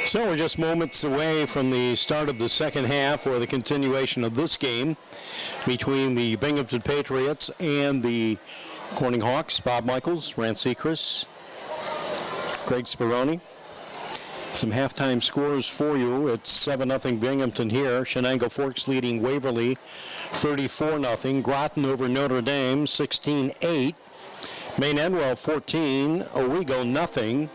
So we're just moments away from the start of the second half, or the continuation of this game between the Binghamton Patriots and the Corning Hawks. Bob Michaels, Rand Seacrest, Greg Speroni. Some halftime scores for you. It's 7-0 Binghamton here. Shenango Forks leading Waverly 34-0. Groton over Notre Dame 16-8. Maine Endwell 14. Owego nothing.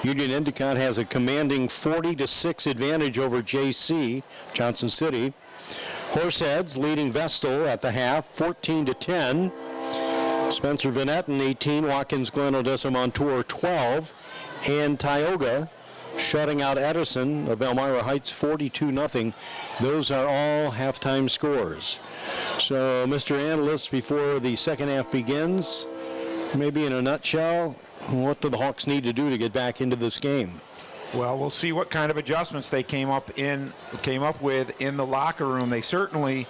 Union Endicott has a commanding 40-6 advantage over JC, Johnson City. Horseheads leading Vestal at the half, 14-10. Spencer Vinetton 18, Watkins Glen Odessa Montour 12, and Tioga shutting out Edison of Elmira Heights 42-0. Those are all halftime scores. So, Mr. Analyst, before the second half begins, maybe in a nutshell, what do the Hawks need to do to get back into this game? Well, we'll see what kind of adjustments they came up with in the locker room. They certainly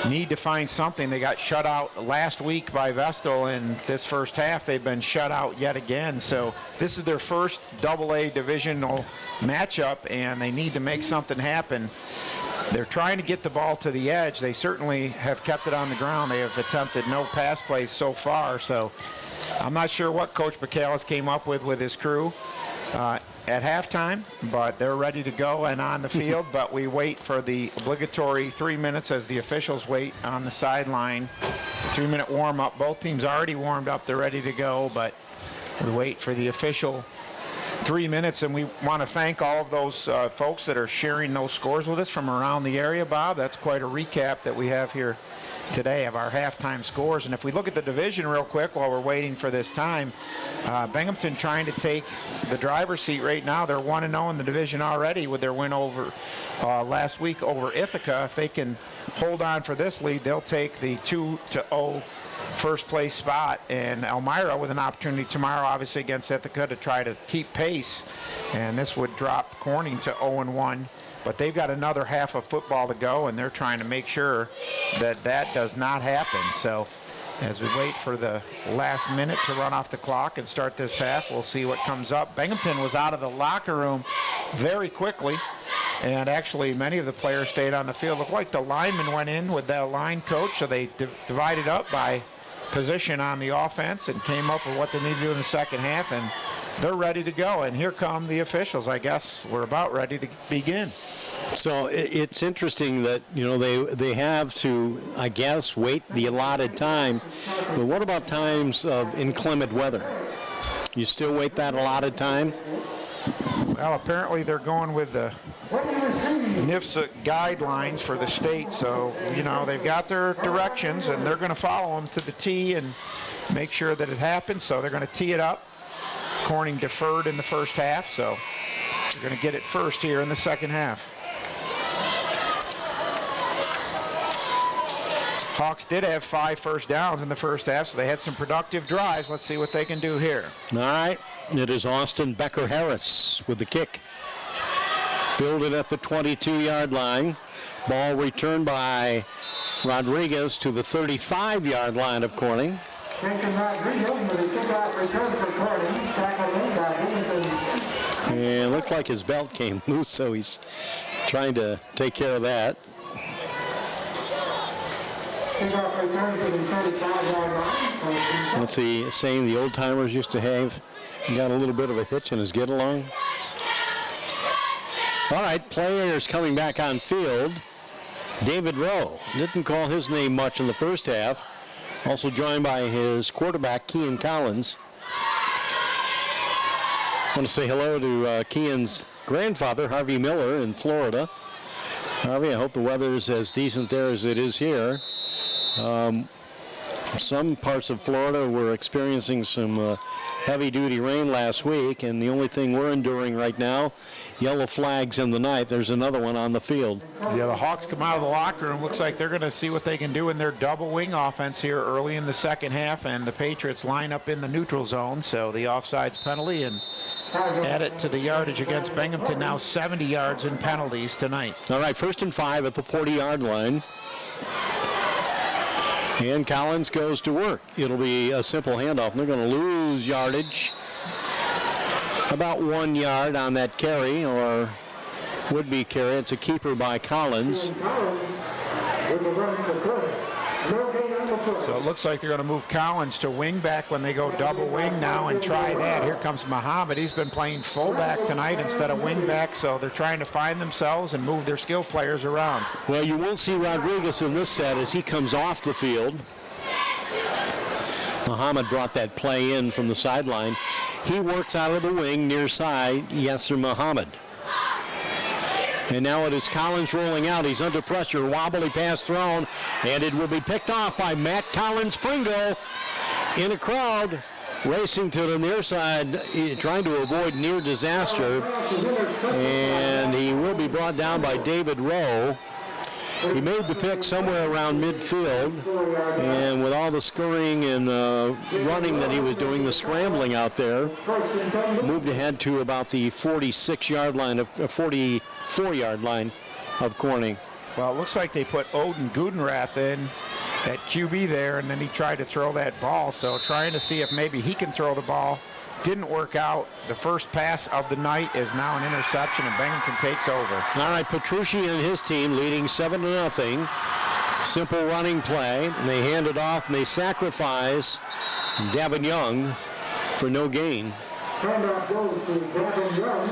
need to find something. They got shut out last week by Vestal, and this first half they've been shut out yet again. So this is their first AA divisional matchup, and they need to make something happen. They're trying to get the ball to the edge. They certainly have kept it on the ground. They have attempted no pass plays so far, so I'm not sure what Coach Michaelis came up with his crew at halftime, but they're ready to go and on the field. But we wait for the obligatory 3 minutes as the officials wait on the sideline. 3-minute warm-up. Both teams already warmed up. They're ready to go, but we wait for the official 3 minutes, and we want to thank all of those folks that are sharing those scores with us from around the area, Bob. That's quite a recap that we have here today of our halftime scores. And if we look at the division real quick while we're waiting for this time, Binghamton trying to take the driver's seat right now. They're 1-0 in the division already with their win over last week over Ithaca. If they can hold on for this lead, they'll take the 2-0 first place spot, and Elmira with an opportunity tomorrow obviously against Ithaca to try to keep pace, and this would drop Corning to 0-1. But they've got another half of football to go, and they're trying to make sure that that does not happen. So as we wait for the last minute to run off the clock and start this half, we'll see what comes up. Binghamton was out of the locker room very quickly, and actually many of the players stayed on the field. Looked like the linemen went in with their line coach, so they divided up by position on the offense and came up with what they need to do in the second half, and they're ready to go. And here come the officials. I guess we're about ready to begin. So it's interesting that, you know, they have to, I guess, wait the allotted time. But what about times of inclement weather? You still wait that allotted time? Well, apparently they're going with the NIFSA guidelines for the state. So, you know, they've got their directions, and they're going to follow them to the T and make sure that it happens. So they're going to tee it up. Corning deferred in the first half, so they're going to get it first here in the second half. Hawks did have 5 first downs in the first half, so they had some productive drives. Let's see what they can do here. All right, it is Austin Becker-Harris with the kick. Fielded at the 22-yard line. Ball returned by Rodriguez to the 35-yard line of Corning. And it looks like his belt came loose, so he's trying to take care of that. What's he saying the old timers used to have? He got a little bit of a hitch in his get along. All right, players coming back on field. David Rowe didn't call his name much in the first half. Also joined by his quarterback, Kean Collins. I want to say hello to Kean's grandfather, Harvey Miller, in Florida. Harvey, I hope the weather is as decent there as it is here. Some parts of Florida were experiencing some heavy-duty rain last week, and the only thing we're enduring right now, yellow flags in the night. There's another one on the field. Yeah, the Hawks come out of the locker room. Looks like they're going to see what they can do in their double wing offense here early in the second half, and the Patriots line up in the neutral zone, so the offsides penalty and add it to the yardage against Binghamton. Now 70 yards in penalties tonight. All right, 1st and 5 at the 40-yard line. And Collins goes to work. It'll be a simple handoff. They're going to lose yardage. about 1 yard on that carry, or would-be carry. It's a keeper by Collins. So it looks like they're going to move Collins to wing back when they go double wing now and try that. Here comes Muhammad. He's been playing fullback tonight instead of wing back, so they're trying to find themselves and move their skill players around. Well, you won't see Rodriguez in this set as he comes off the field. Muhammad brought that play in from the sideline. He works out of the wing near side, Yasser Muhammad. And now it is Collins rolling out. He's under pressure. Wobbly pass thrown. And it will be picked off by Matt Collins Pringle in a crowd racing to the near side, trying to avoid near disaster. And he will be brought down by David Rowe. He made the pick somewhere around midfield, and with all the scurrying and running that he was doing, the scrambling out there, moved ahead to about the 46-yard line, 44-yard line of Corning. Well, it looks like they put Odin Gudenrath in at QB there, and then he tried to throw that ball, so trying to see if maybe he can throw the ball. Didn't work out. The first pass of the night is now an interception, and Binghamton takes over. All right, Petrucci and his team leading 7-0. Simple running play. And they hand it off, and they sacrifice Davin Young for no gain. Handoff goes to Davin Young.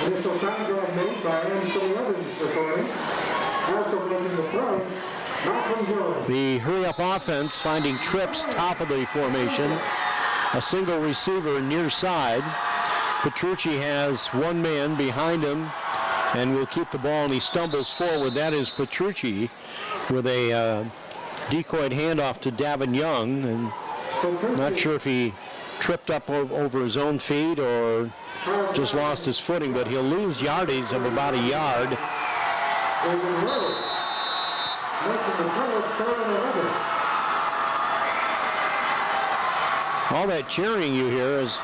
Initial contact made by Anthony Evans recording. Also making the throw, Malcolm Jones. The hurry-up offense finding trips top of the formation. A single receiver near side. Petrucci has one man behind him and will keep the ball, and he stumbles forward. That is Petrucci with a decoyed handoff to Davin Young, and not sure if he tripped up over his own feet or just lost his footing, but he'll lose yardage of about a yard. All that cheering you hear is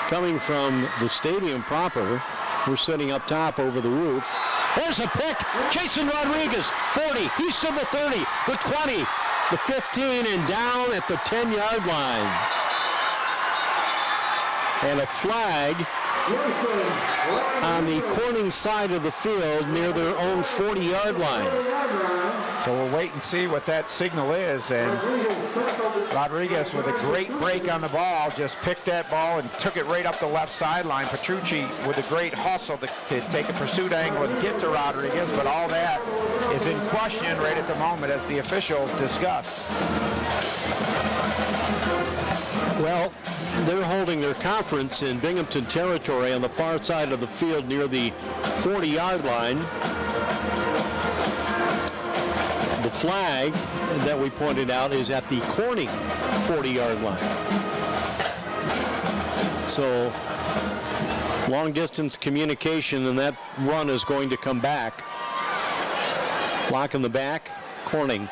coming from the stadium proper. We're sitting up top over the roof. There's a pick. Jason Rodriguez, 40, east of the 30, the 20, the 15, and down at the 10-yard line. And a flag on the Corning side of the field near their own 40-yard line. So we'll wait and see what that signal is. And Rodriguez with a great break on the ball, just picked that ball and took it right up the left sideline. Petrucci with a great hustle to take a pursuit angle and get to Rodriguez, but all that is in question right at the moment as the officials discuss. Well, they're holding their conference in Binghamton territory on the far side of the field near the 40-yard line. The flag that we pointed out is at the Corning 40-yard line. So long distance communication, and that run is going to come back. Block in the back, Corning.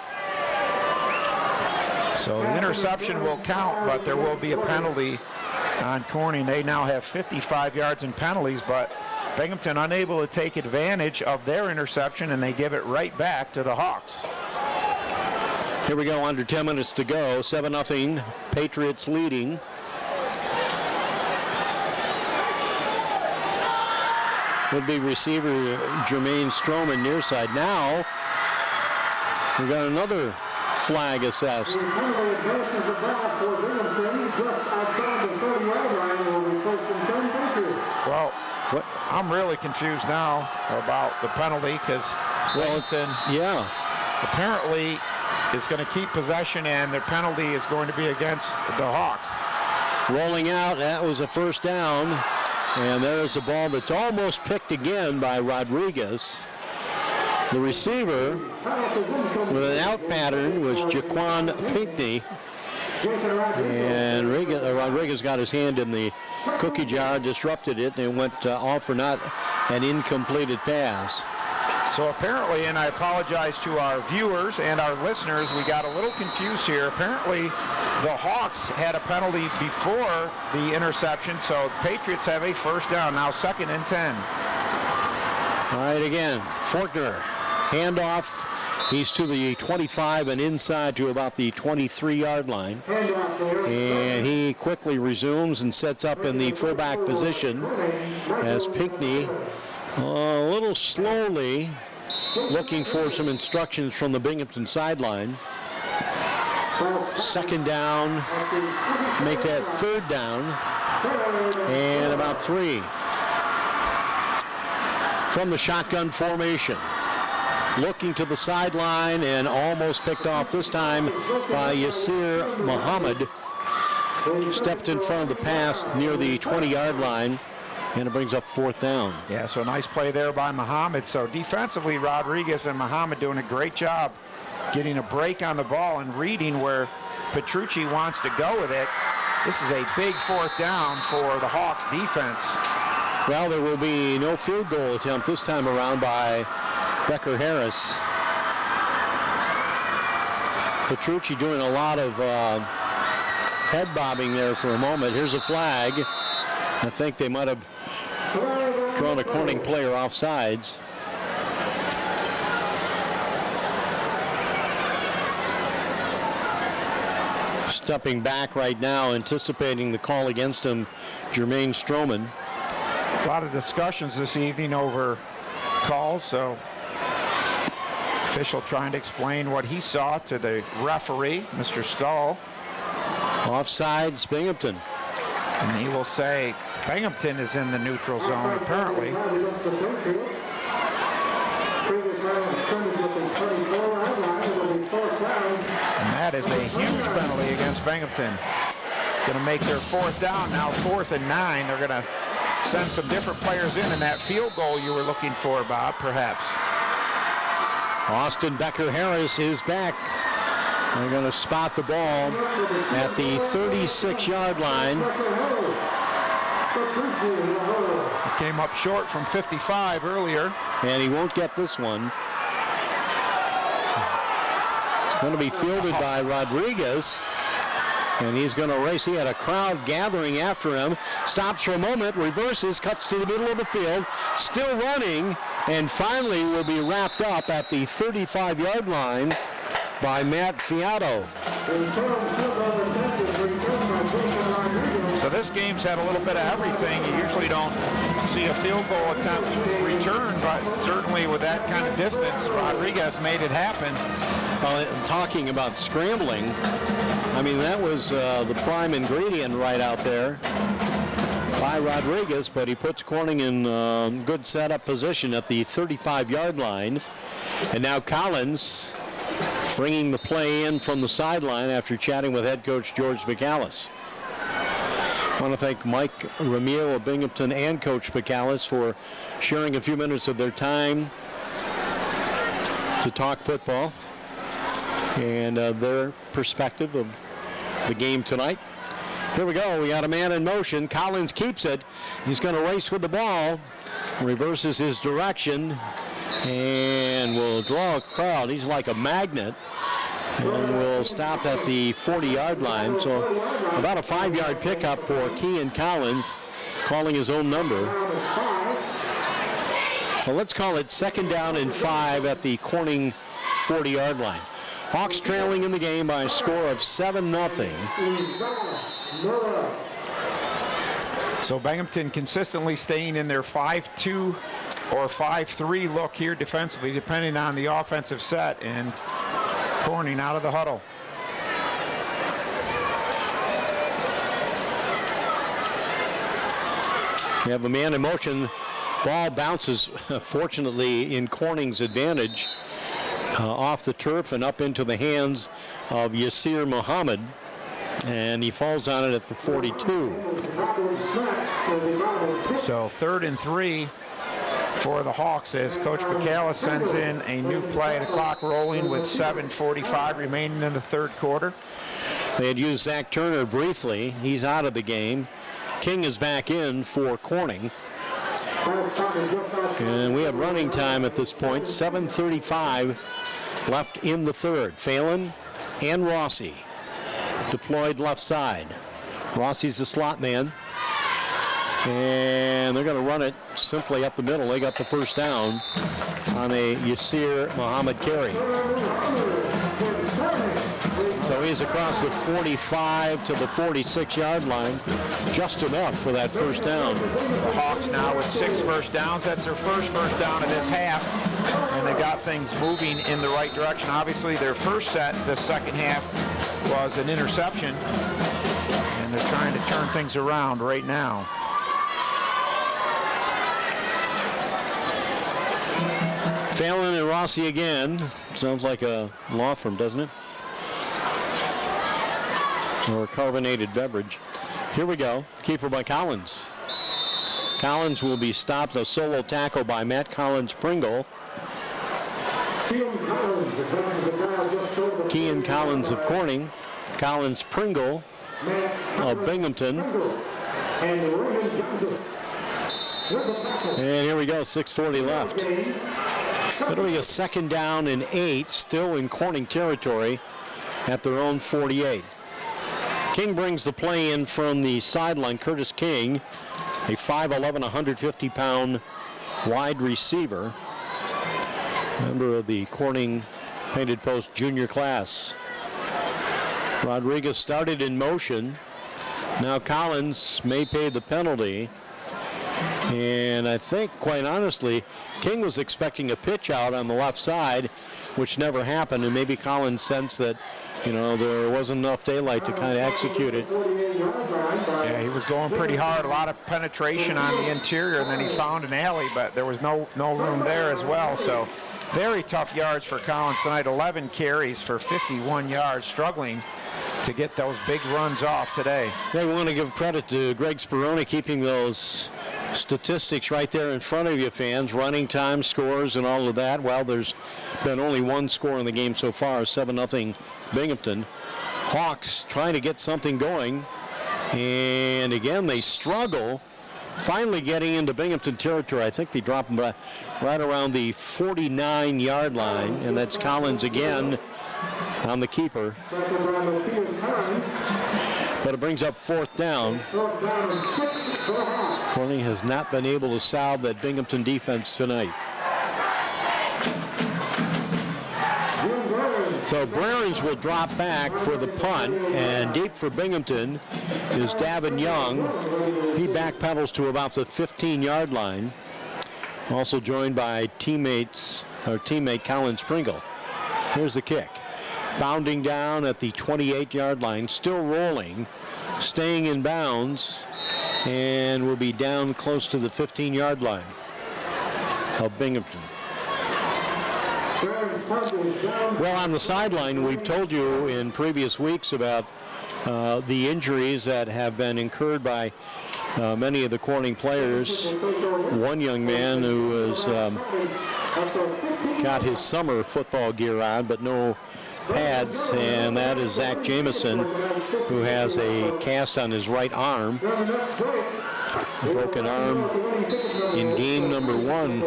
So the interception will count, but there will be a penalty on Corning. They now have 55 yards in penalties, but Binghamton unable to take advantage of their interception, and they give it right back to the Hawks. Here we go, under 10 minutes to go, 7-0, Patriots leading. Would be receiver Jermaine Stroman near side. Now, we got another flag assessed. Well, I'm really confused now about the penalty because Binghamton apparently is going to keep possession, and their penalty is going to be against the Hawks. Rolling out, that was a first down, and there's a ball that's almost picked again by Rodriguez. The receiver with an out pattern was Jaquan Pinckney, and Rodriguez got his hand in the cookie jar, disrupted it, and it went off for not an incompleted pass. So apparently, and I apologize to our viewers and our listeners, we got a little confused here. Apparently, the Hawks had a penalty before the interception, so the Patriots have a first down, now 2nd and 10. All right, again, Forkner, handoff He's to the 25 and inside to about the 23-yard line. And he quickly resumes and sets up in the fullback position as Pinckney a little slowly looking for some instructions from the Binghamton sideline. Second down, make that third down, and about 3. From the shotgun formation. Looking to the sideline and almost picked off this time by Yasir Muhammad. Stepped in front of the pass near the 20-yard line, and it brings up 4th down. Yeah, so a nice play there by Muhammad. So defensively, Rodriguez and Muhammad doing a great job getting a break on the ball and reading where Petrucci wants to go with it. This is a big 4th down for the Hawks defense. Well, there will be no field goal attempt this time around by Becker Harris. Petrucci doing a lot of head bobbing there for a moment. Here's a flag. I think they might have drawn a Corning player offsides. Stepping back right now, anticipating the call against him, Jermaine Stroman. A lot of discussions this evening over calls, so official trying to explain what he saw to the referee, Mr. Stahl. Offsides, Binghamton. And he will say Binghamton is in the neutral zone, apparently. And that is a huge penalty against Binghamton. Going to make their 4th down, now 4th and 9. They're going to send some different players in that field goal you were looking for, Bob, perhaps. Austin Becker Harris is back. They're going to spot the ball at the 36-yard line. He came up short from 55 earlier. And he won't get this one. It's going to be fielded by Rodriguez. And he's going to race. He had a crowd gathering after him. Stops for a moment, reverses, cuts to the middle of the field, still running, and finally will be wrapped up at the 35-yard line by Matt Fiato. So this game's had a little bit of everything. You usually don't see a field goal attempt return, but certainly with that kind of distance, Rodriguez made it happen. Talking about scrambling, I mean, that was the prime ingredient right out there by Rodriguez, but he puts Corning in good setup position at the 35-yard line. And now Collins bringing the play in from the sideline after chatting with head coach George McAllis. I want to thank Mike Ramil of Binghamton and Coach McAllis for sharing a few minutes of their time to talk football and their perspective of the game tonight. Here we go. We got a man in motion. Collins keeps it. He's going to race with the ball. Reverses his direction and will draw a crowd. He's like a magnet. And will stop at the 40-yard line. So about a 5-yard pickup for Kean Collins, calling his own number. So let's call it 2nd down and 5 at the Corning 40-yard line. Hawks trailing in the game by a score of 7-0. So Binghamton consistently staying in their 5-2 or 5-3 look here defensively, depending on the offensive set, and Corning out of the huddle. We have a man in motion. Ball bounces, fortunately, in Corning's advantage, off the turf and up into the hands of Yasir Muhammad. And he falls on it at the 42. So 3rd and 3 for the Hawks as Coach McAllis sends in a new play. The clock rolling with 7:45 remaining in the 3rd quarter. They had used Zach Turner briefly. He's out of the game. King is back in for Corning. And we have running time at this point. 7:35 left in the 3rd. Phelan and Rossi deployed left side. Rossi's the slot man. And they're going to run it simply up the middle. They got the first down on a Yasir Muhammad carry. So he's across the 45 to the 46-yard line. Just enough for that first down. The Hawks now with 6 first downs. That's their first down of this half. And they got things moving in the right direction. Obviously, their first set, the second half, was an interception. And they're trying to turn things around right now. Fallon and Rossi again. Sounds like a law firm, doesn't it? Or a carbonated beverage. Here we go. Keeper by Collins. Collins will be stopped. A solo tackle by Matt Collins-Pringle. Kean Collins of Corning. Collins-Pringle of Binghamton. And here we go. 6:40 left. It'll be a 2nd down and 8, still in Corning territory at their own 48. King brings the play in from the sideline. Curtis King, a 5'11", 150-pound wide receiver, member of the Corning Painted Post junior class. Rodriguez started in motion. Now Collins may pay the penalty. And I think, quite honestly, King was expecting a pitch out on the left side, which never happened, and maybe Collins sensed that, you know, there wasn't enough daylight to kind of execute it. Yeah, he was going pretty hard, a lot of penetration on the interior, and then he found an alley, but there was no room there as well. So very tough yards for Collins tonight. 11 carries for 51 yards, struggling to get those big runs off today. They want to give credit to Greg Speroni keeping those statistics right there in front of you, fans. Running time, scores, and all of that. Well, there's been only one score in the game so far, 7-0 Binghamton. Hawks trying to get something going. And again, they struggle finally getting into Binghamton territory. I think they drop them right around the 49-yard line. And that's Collins again on the keeper. But it brings up 4th down. Corning has not been able to solve that Binghamton defense tonight. So Brerens will drop back for the punt, and deep for Binghamton is Davin Young. He backpedals to about the 15-yard line. Also joined by teammate Collins-Pringle. Here's the kick. Bounding down at the 28-yard line, still rolling, staying in bounds, and will be down close to the 15-yard line of Binghamton. Well, on the sideline, we've told you in previous weeks about the injuries that have been incurred by many of the Corning players. One young man who has got his summer football gear on, but no pads, and that is Zach Jameson, who has a cast on his right arm. Broken arm in game number 1.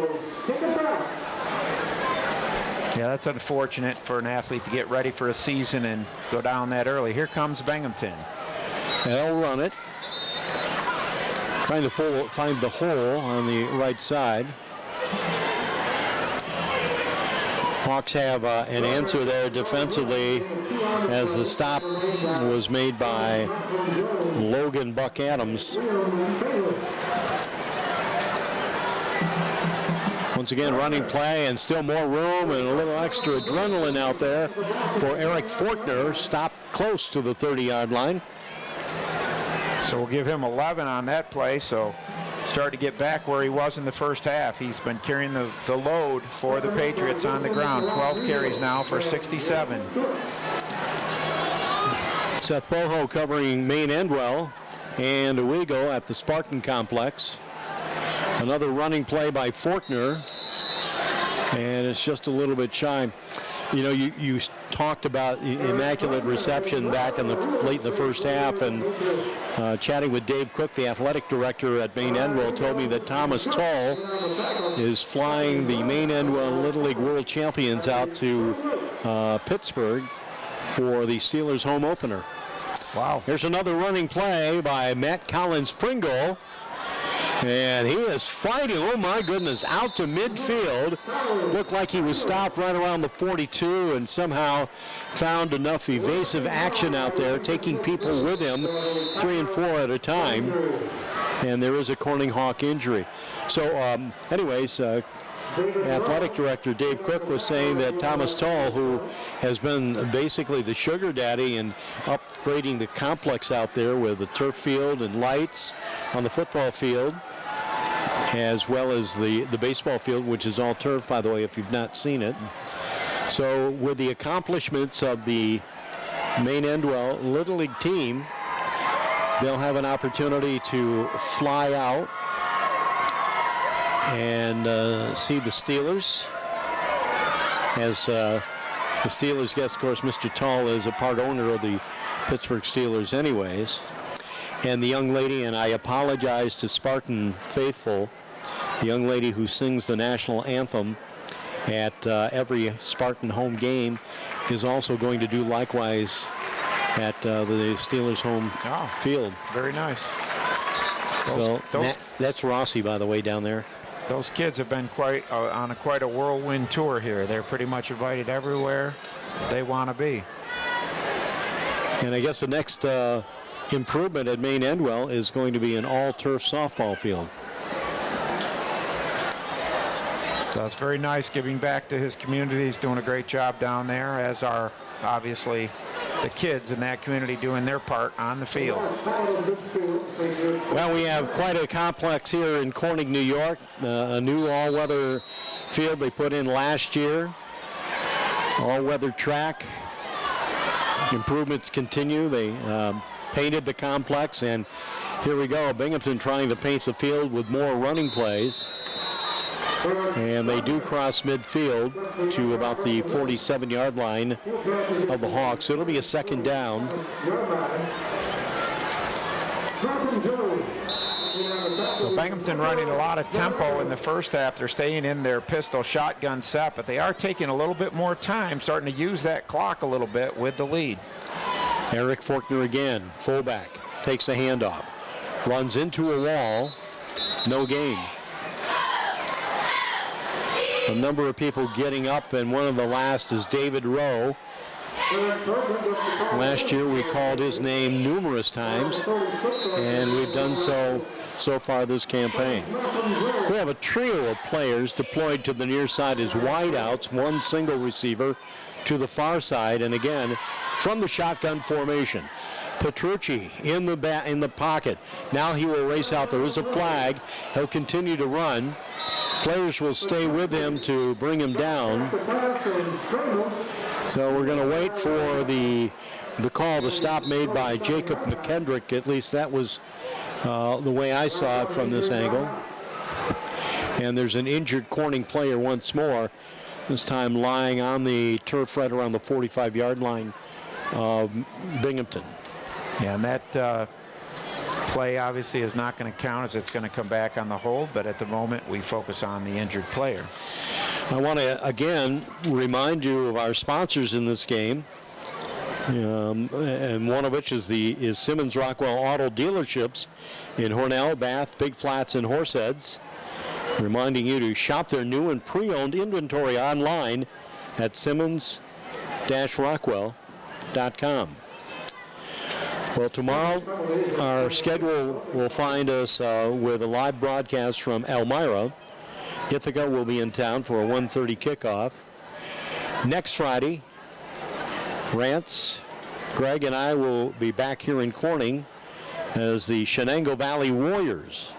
Yeah, that's unfortunate for an athlete to get ready for a season and go down that early. Here comes Binghamton. They'll run it. Trying to find the hole on the right side. Hawks have an answer there defensively as the stop was made by Logan Buck Adams. Once again, running play and still more room and a little extra adrenaline out there for Eric Fortner. Stopped close to the 30-yard line. So we'll give him 11 on that play. So start to get back where he was in the first half. He's been carrying the load for the Patriots on the ground. 12 carries now for 67. Seth Boho covering Maine Endwell and Owego at the Spartan Complex. Another running play by Fortner, and it's just a little bit shy. You know, you talked about immaculate reception back in late in the first half, and chatting with Dave Cook, the athletic director at Maine Endwell, told me that Thomas Tull is flying the Maine Endwell Little League World Champions out to Pittsburgh for the Steelers home opener. Wow. Here's another running play by Matt Collins-Pringle. And he is fighting, oh my goodness, out to midfield. Looked like he was stopped right around the 42 and somehow found enough evasive action out there, taking people with him 3 and 4 at a time. And there is a Corning Hawk injury. So anyways, Athletic Director Dave Cook was saying that Thomas Tull, who has been basically the sugar daddy in upgrading the complex out there with the turf field and lights on the football field, as well as the baseball field, which is all turf, by the way, if you've not seen it. So with the accomplishments of the Maine Endwell Little League team, they'll have an opportunity to fly out and see the Steelers. As the Steelers guest, of course, Mr. Tull is a part owner of the Pittsburgh Steelers anyways. And the young lady, and I apologize to Spartan faithful, the young lady who sings the national anthem at every Spartan home game is also going to do likewise at the Steelers home field. Very nice. That's Rossi, by the way, down there. Those kids have been quite a whirlwind tour here. They're pretty much invited everywhere they want to be. And I guess the next improvement at Maine Endwell is going to be an all-turf softball field. So it's very nice giving back to his community. He's doing a great job down there, as are obviously the kids in that community doing their part on the field. Well, we have quite a complex here in Corning, New York. A new all-weather field they put in last year. All-weather track. Improvements continue. They painted the complex, and here we go. Binghamton trying to paint the field with more running plays. And they do cross midfield to about the 47-yard line of the Hawks. It'll be a second down. So Binghamton running a lot of tempo in the first half. They're staying in their pistol shotgun set, but they are taking a little bit more time, starting to use that clock a little bit with the lead. Eric Forkner again, fullback, takes the handoff, runs into a wall, no gain. A number of people getting up, and one of the last is David Rowe. Last year we called his name numerous times, and we've done so far this campaign. We have a trio of players deployed to the near side as wideouts, one single receiver to the far side, and again from the shotgun formation. Petrucci in the pocket. Now he will race out. There is a flag. He'll continue to run. Players will stay with him to bring him down. So we're going to wait for the call to stop made by Jacob McKendrick. At least that was the way I saw it from this angle. And there's an injured Corning player once more, this time lying on the turf right around the 45-yard line of Binghamton. Yeah, and that play obviously is not going to count, as it's going to come back on the hold, but at the moment we focus on the injured player. I want to again remind you of our sponsors in this game, and one of which is Simmons Rockwell Auto Dealerships in Hornell, Bath, Big Flats, and Horseheads, reminding you to shop their new and pre-owned inventory online at simmons-rockwell.com. Well, tomorrow our schedule will find us with a live broadcast from Elmira. Ithaca will be in town for a 1:30 kickoff. Next Friday, Rance, Greg, and I will be back here in Corning as the Shenango Valley Warriors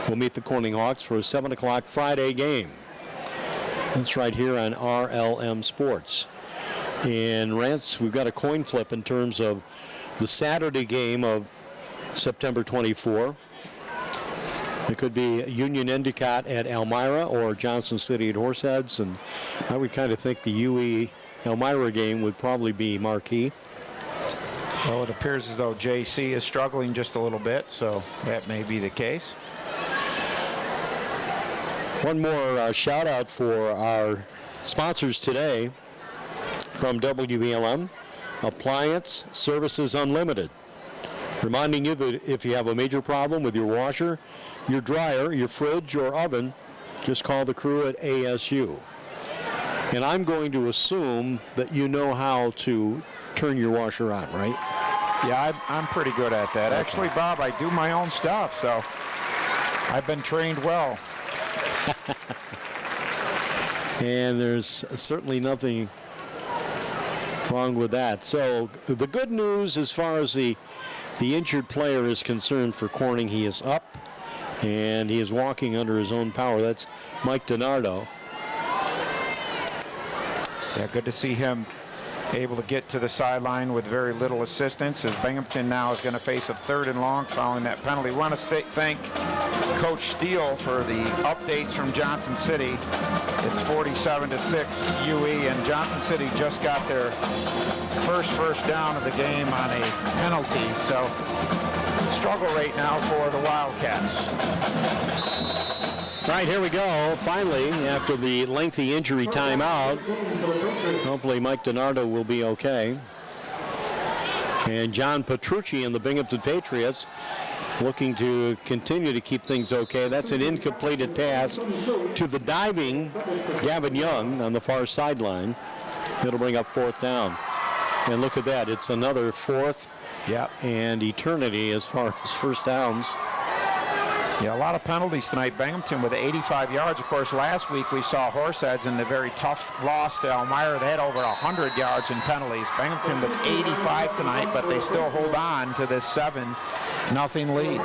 will meet the Corning Hawks for a 7 o'clock Friday game. That's right here on RLM Sports. In Rance, we've got a coin flip in terms of the Saturday game of September 24. It could be Union Endicott at Elmira or Johnson City at Horseheads, and I would kind of think the UE Elmira game would probably be marquee. Well, it appears as though JC is struggling just a little bit, so that may be the case. One more shout out for our sponsors today from WVLM, Appliance Services Unlimited. Reminding you that if you have a major problem with your washer, your dryer, your fridge, or oven, just call the crew at ASU. And I'm going to assume that you know how to turn your washer on, right? Yeah, I'm pretty good at that. Okay. Actually, Bob, I do my own stuff, so I've been trained well. And there's certainly nothing wrong with that. So the good news as far as the injured player is concerned for Corning, he is up and he is walking under his own power. That's Mike DiNardo. Yeah, good to see him able to get to the sideline with very little assistance, as Binghamton now is going to face a 3rd and long following that penalty. We want to thank Coach Steele for the updates from Johnson City. It's 47-6 UE, and Johnson City just got their first down of the game on a penalty. So struggle right now for the Wildcats. All right, here we go. Finally, after the lengthy injury timeout, hopefully Mike DiNardo will be okay. And John Petrucci and the Binghamton Patriots looking to continue to keep things okay. That's an incompleted pass to the diving Gavin Young on the far sideline. It'll bring up 4th down. And look at that. It's another 4th and eternity as far as first downs. Yeah, a lot of penalties tonight. Binghamton with 85 yards. Of course, last week we saw Horseheads in the very tough loss to Elmira. They had over 100 yards in penalties. Binghamton with 85 tonight, but they still hold on to this 7-0 lead.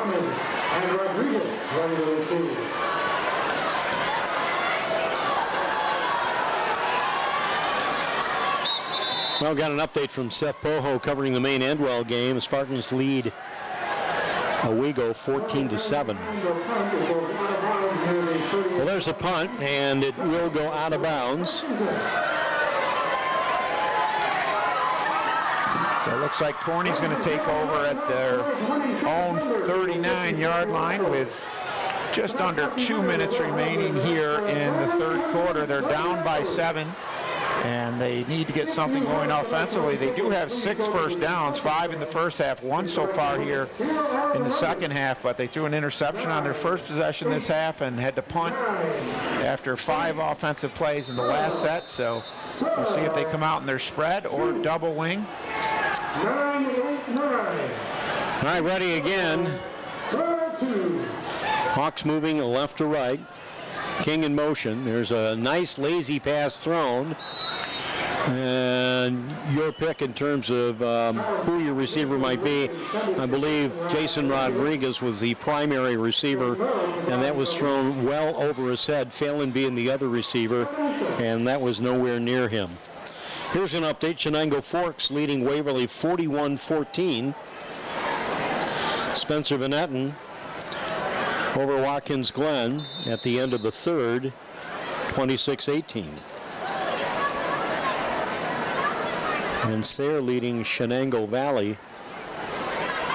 Well, got an update from Seth Poho covering the Maine Endwell game. The Spartans lead Owego 14-7. Well, there's a punt, and it will go out of bounds. So it looks like Corney's going to take over at their own 39-yard line with just under 2 minutes remaining here in the 3rd quarter. They're down by 7. And they need to get something going offensively. They do have 6 first downs, 5 in the first half, 1 so far here in the second half, but they threw an interception on their first possession this half and had to punt after 5 offensive plays in the last set. So we'll see if they come out in their spread or double wing. All right, ready again. Hawks moving left to right. King in motion. There's a nice lazy pass thrown. And your pick in terms of who your receiver might be, I believe Jason Rodriguez was the primary receiver, and that was thrown well over his head. Phelan being the other receiver, and that was nowhere near him. Here's an update. Shenango Forks leading Waverly 41-14. Spencer Vannetten over Watkins Glen at the end of the 3rd, 26-18. And Sayre leading Shenango Valley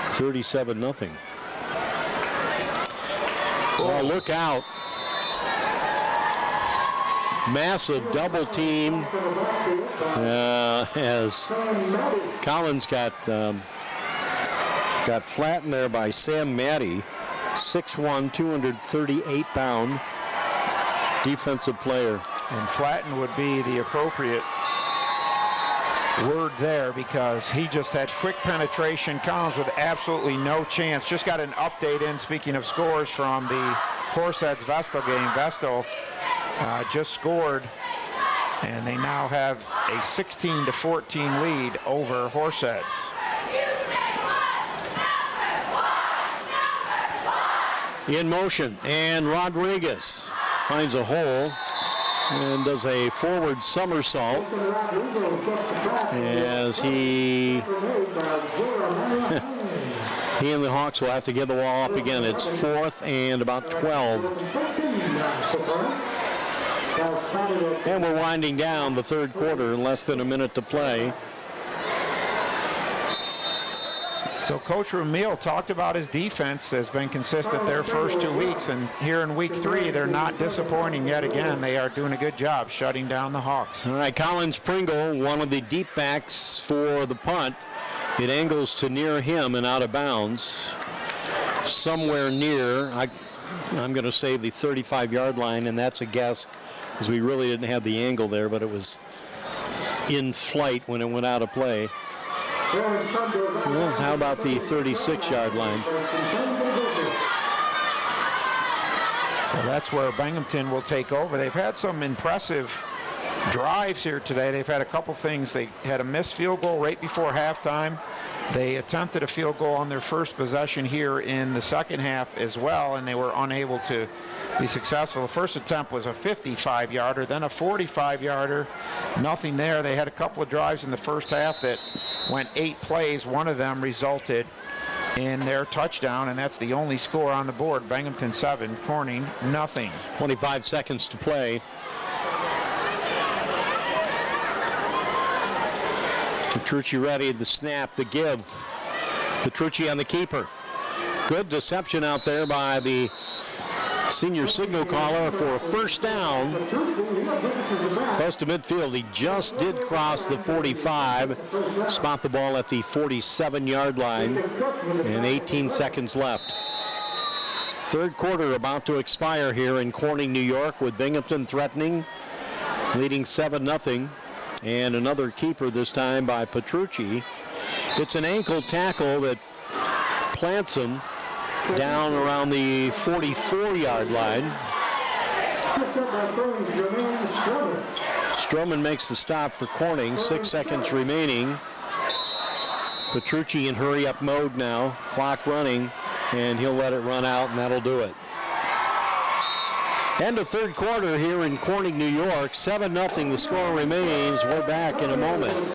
37-0. Oh, look out. Massive double team as Collins got flattened there by Sam Matty, 6'1", 238-pound defensive player. And flatten would be the appropriate word there because he just had quick penetration. Collins with absolutely no chance. Just got an update in, speaking of scores, from the Horseheads Vestal game. Vestal just scored, and they now have a 16-14 lead over Horseheads. In motion, and Rodriguez finds a hole and does a forward somersault as he and the Hawks will have to get the wall up again. It's 4th and about 12. And we're winding down the 3rd quarter in less than a minute to play. So Coach Ramil talked about his defense has been consistent their first 2 weeks, and here in week 3 they're not disappointing yet again. They are doing a good job shutting down the Hawks. All right, Collins Pringle, one of the deep backs for the punt. It angles to near him and out of bounds. Somewhere near, I'm going to say the 35-yard line, and that's a guess because we really didn't have the angle there, but it was in flight when it went out of play. Well, how about the 36-yard line? So that's where Binghamton will take over. They've had some impressive drives here today. They've had a couple things. They had a missed field goal right before halftime. They attempted a field goal on their first possession here in the second half as well, and they were unable to be successful. The first attempt was a 55-yarder, then a 45-yarder. Nothing there. They had a couple of drives in the first half that went 8 plays. One of them resulted in their touchdown, and that's the only score on the board. Binghamton 7, Corning nothing. 25 seconds to play. Petrucci ready, the snap, the give. Petrucci on the keeper. Good deception out there by the senior signal caller for a first down. Close to midfield. He just did cross the 45. Spot the ball at the 47-yard line. And 18 seconds left. Third quarter about to expire here in Corning, New York, with Binghamton threatening, leading 7-0. And another keeper this time by Petrucci. It's an ankle tackle that plants him down around the 44-yard line. Stroman makes the stop for Corning. 6 seconds remaining. Petrucci in hurry-up mode now. Clock running, and he'll let it run out, and that'll do it. End of third quarter here in Corning, New York. 7-0 the score remains. We're back in a moment.